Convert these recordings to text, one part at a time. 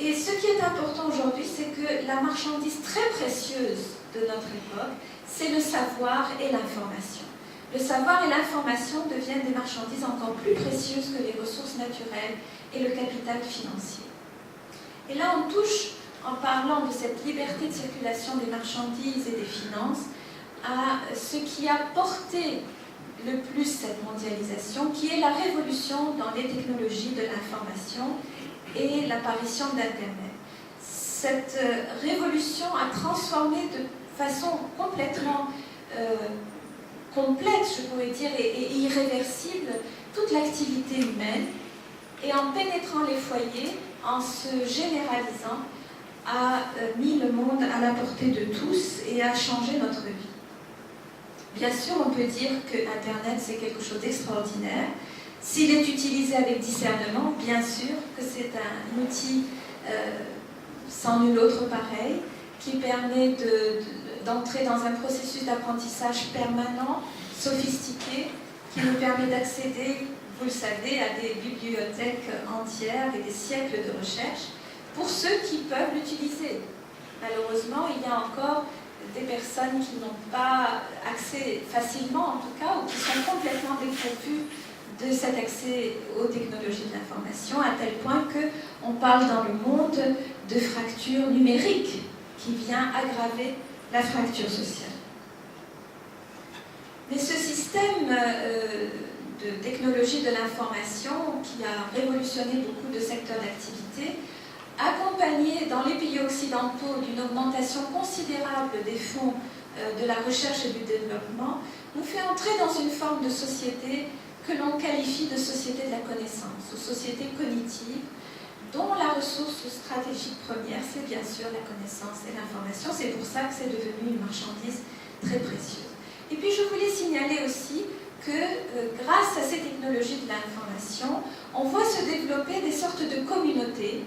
Et ce qui est important aujourd'hui, c'est que la marchandise très précieuse de notre époque, c'est le savoir et l'information. Le savoir et l'information deviennent des marchandises encore plus précieuses que les ressources naturelles et le capital financier. Et là, on touche, en parlant de cette liberté de circulation des marchandises et des finances, à ce qui a porté le plus cette mondialisation, qui est la révolution dans les technologies de l'information et l'apparition d'Internet. Cette révolution a transformé de façon complètement complète, je pourrais dire, et irréversible, toute l'activité humaine, et en pénétrant les foyers, en se généralisant, a mis le monde à la portée de tous et a changé notre vie. Bien sûr, on peut dire que Internet, c'est quelque chose d'extraordinaire. S'il est utilisé avec discernement, bien sûr que c'est un outil sans nul autre pareil, qui permet d'entrer dans un processus d'apprentissage permanent, sophistiqué, qui nous permet d'accéder, vous le savez, à des bibliothèques entières et des siècles de recherche, pour ceux qui peuvent l'utiliser. Malheureusement, il y a encore des personnes qui n'ont pas accès facilement, en tout cas, ou qui sont complètement dépourvues de cet accès aux technologies de l'information, à tel point qu'on parle dans le monde de fracture numérique qui vient aggraver la fracture sociale. Mais ce système de technologie de l'information qui a révolutionné beaucoup de secteurs d'activité, accompagné dans les pays occidentaux d'une augmentation considérable des fonds de la recherche et du développement, nous fait entrer dans une forme de société que l'on qualifie de société de la connaissance, ou société cognitive, dont la ressource stratégique première, c'est bien sûr la connaissance et l'information. C'est pour ça que c'est devenu une marchandise très précieuse. Et puis je voulais signaler aussi que grâce à ces technologies de l'information, on voit se développer des sortes de communautés,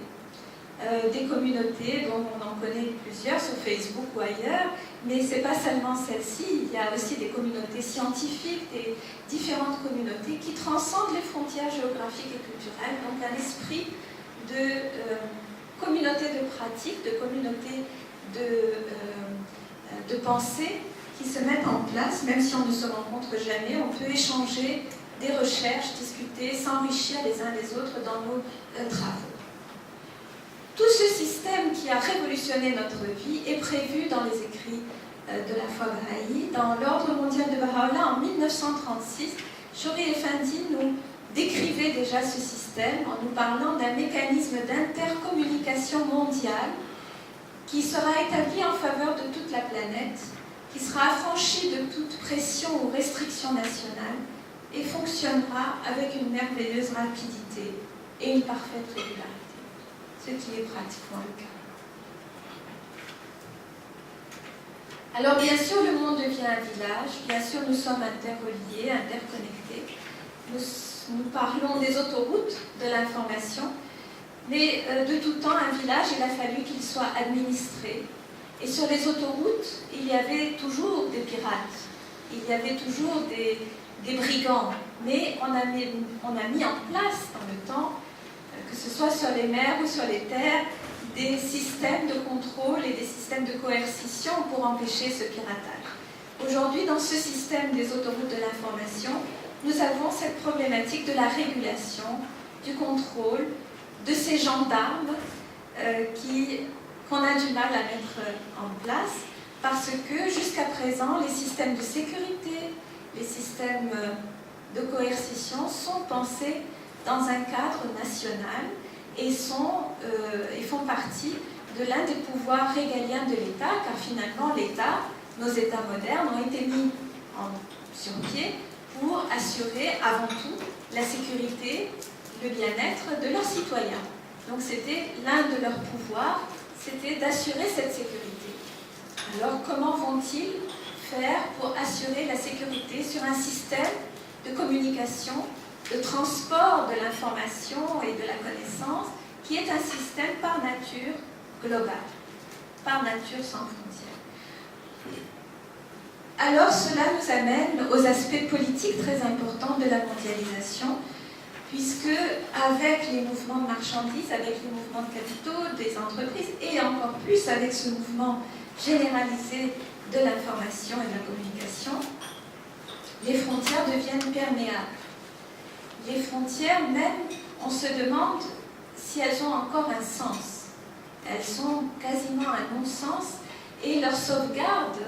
des communautés dont on en connaît plusieurs sur Facebook ou ailleurs, mais ce n'est pas seulement celles-ci, il y a aussi des communautés scientifiques, des différentes communautés qui transcendent les frontières géographiques et culturelles, donc un esprit de communauté de pratique, de communauté de pensée qui se mettent en place, même si on ne se rencontre jamais, on peut échanger des recherches, discuter, s'enrichir les uns les autres dans nos travaux. Tout ce système qui a révolutionné notre vie est prévu dans les écrits de la foi bahaï. Dans l'Ordre mondial de Baha'u'llah, en 1936, Shori Effendi nous décrivait déjà ce système en nous parlant d'un mécanisme d'intercommunication mondiale qui sera établi en faveur de toute la planète, qui sera affranchi de toute pression ou restriction nationale et fonctionnera avec une merveilleuse rapidité et une parfaite régularité, ce qui est pratiquement le cas. Alors bien sûr, le monde devient un village, bien sûr nous sommes interreliés, interconnectés, nous parlons des autoroutes de l'information, mais de tout temps, un village, il a fallu qu'il soit administré. Et sur les autoroutes, il y avait toujours des pirates, il y avait toujours des brigands, mais on a mis en place dans le temps, que ce soit sur les mers ou sur les terres, des systèmes de contrôle et des systèmes de coercition pour empêcher ce piratage. Aujourd'hui, dans ce système des autoroutes de l'information, nous avons cette problématique de la régulation, du contrôle, de ces gendarmes qu'on a du mal à mettre en place, parce que jusqu'à présent, les systèmes de sécurité, les systèmes de coercition sont pensés dans un cadre national et font partie de l'un des pouvoirs régaliens de l'État, car finalement l'État, nos États modernes ont été mis sur pied pour assurer avant tout la sécurité, le bien-être de leurs citoyens. Donc c'était l'un de leurs pouvoirs, c'était d'assurer cette sécurité. Alors comment vont-ils faire pour assurer la sécurité sur un système de communication, de transport de l'information et de la connaissance, qui est un système par nature global, par nature sans frontières. Alors cela nous amène aux aspects politiques très importants de la mondialisation, puisque avec les mouvements de marchandises, avec les mouvements de capitaux, des entreprises, et encore plus avec ce mouvement généralisé de l'information et de la communication, les frontières deviennent perméables. Les frontières, même, on se demande si elles ont encore un sens. Elles sont quasiment un non-sens, et leur sauvegarde,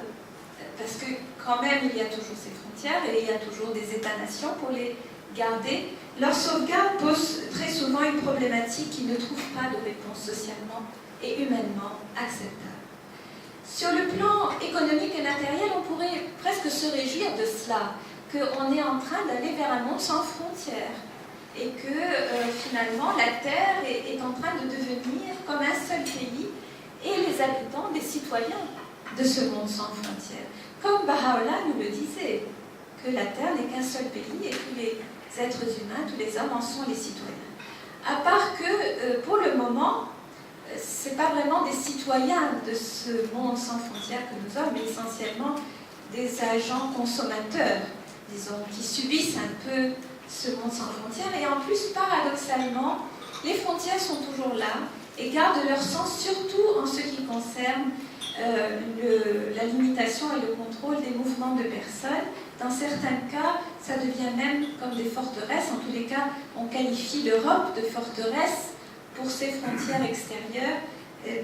parce que quand même il y a toujours ces frontières et il y a toujours des États-nations pour les garder, leur sauvegarde pose très souvent une problématique qui ne trouve pas de réponse socialement et humainement acceptable. Sur le plan économique et matériel, on pourrait presque se réjouir de cela, qu'on est en train d'aller vers un monde sans frontières et que finalement la Terre est en train de devenir comme un seul pays et les habitants des citoyens de ce monde sans frontières. Comme Baha'u'llah nous le disait, que la Terre n'est qu'un seul pays et tous les êtres humains, tous les hommes en sont les citoyens. À part que, pour le moment, ce n'est pas vraiment des citoyens de ce monde sans frontières que nous sommes, mais essentiellement des agents consommateurs, disons, qui subissent un peu ce monde sans frontières. Et en plus, paradoxalement, les frontières sont toujours là et gardent leur sens, surtout en ce qui concerne la limitation et le contrôle des mouvements de personnes. Dans certains cas, ça devient même comme des forteresses. En tous les cas, on qualifie l'Europe de forteresse pour ses frontières extérieures,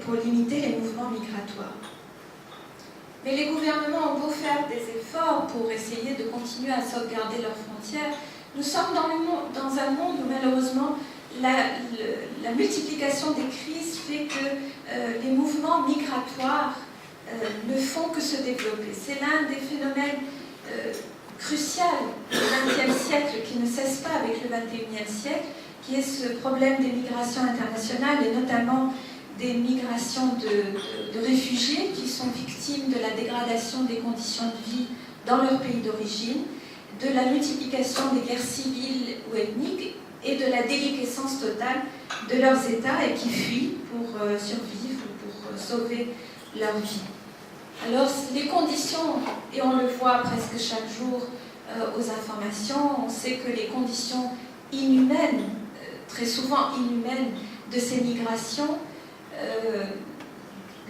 pour limiter les mouvements migratoires. Mais les gouvernements ont beau faire des efforts pour essayer de continuer à sauvegarder leurs frontières, nous sommes dans un monde où malheureusement la multiplication des crises fait que les mouvements migratoires ne font que se développer. C'est l'un des phénomènes cruciaux du XXe siècle qui ne cesse pas avec le XXIe siècle, qui est ce problème des migrations internationales et notamment des migrations de réfugiés qui sont victimes de la dégradation des conditions de vie dans leur pays d'origine, de la multiplication des guerres civiles ou ethniques et de la déliquescence totale de leurs États et qui fuient pour survivre ou pour sauver leur vie. Alors, les conditions, et on le voit presque chaque jour aux informations, on sait que les conditions inhumaines, très souvent inhumaines, de ces migrations,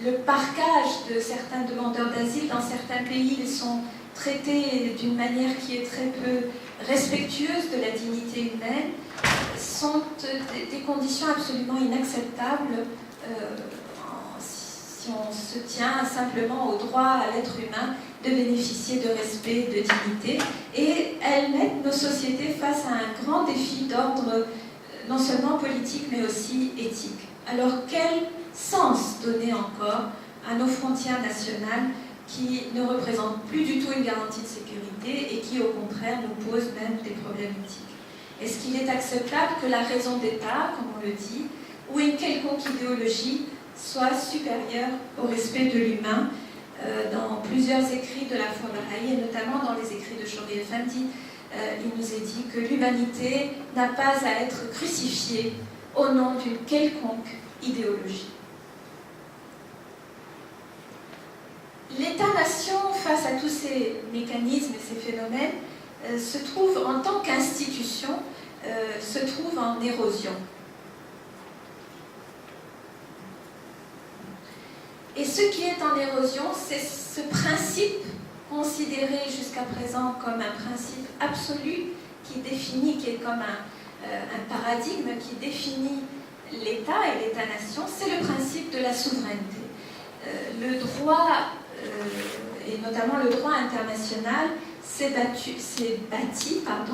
le parquage de certains demandeurs d'asile dans certains pays, ils sont traités d'une manière qui est très peu respectueuse de la dignité humaine, sont des conditions absolument inacceptables si on se tient simplement au droit à l'être humain de bénéficier de respect, de dignité. Et elles mettent nos sociétés face à un grand défi d'ordre non seulement politique mais aussi éthique. Alors quel sens donner encore à nos frontières nationales qui ne représentent plus du tout une garantie de sécurité et qui au contraire nous posent même des problèmes éthiques? Est-ce qu'il est acceptable que la raison d'État, comme on le dit, ou une quelconque idéologie soit supérieure au respect de l'humain? Dans plusieurs écrits de la foi bahaï, et notamment dans les écrits de Shoghi Effendi, il nous est dit que l'humanité n'a pas à être crucifiée au nom d'une quelconque idéologie. L'État-nation, face à tous ces mécanismes et ces phénomènes, se trouve en tant qu'institution, se trouve en érosion. Et ce qui est en érosion, c'est ce principe considéré jusqu'à présent comme un principe absolu qui définit, qui est comme un paradigme qui définit l'État et l'État-nation, c'est le principe de la souveraineté. Le droit, et notamment le droit international, s'est bâti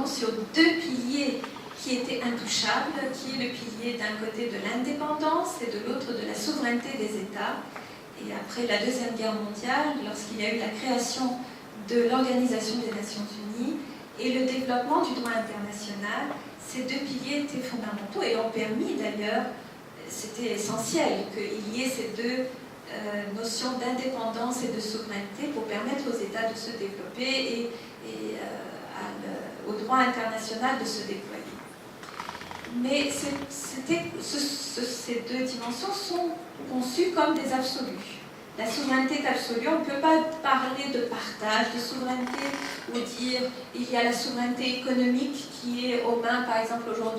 sur deux piliers qui étaient intouchables, qui est le pilier d'un côté de l'indépendance et de l'autre de la souveraineté des États. Et après la Deuxième Guerre mondiale, lorsqu'il y a eu la création de l'Organisation des Nations Unies et le développement du droit international, ces deux piliers étaient fondamentaux et ont permis d'ailleurs, c'était essentiel qu'il y ait ces deux notions d'indépendance et de souveraineté pour permettre aux États de se développer et au droit international de se déployer. Mais ces deux dimensions sont conçues comme des absolus. La souveraineté est absolue, on ne peut pas parler de partage de souveraineté ou dire il y a la souveraineté économique qui est aux mains, par exemple aujourd'hui,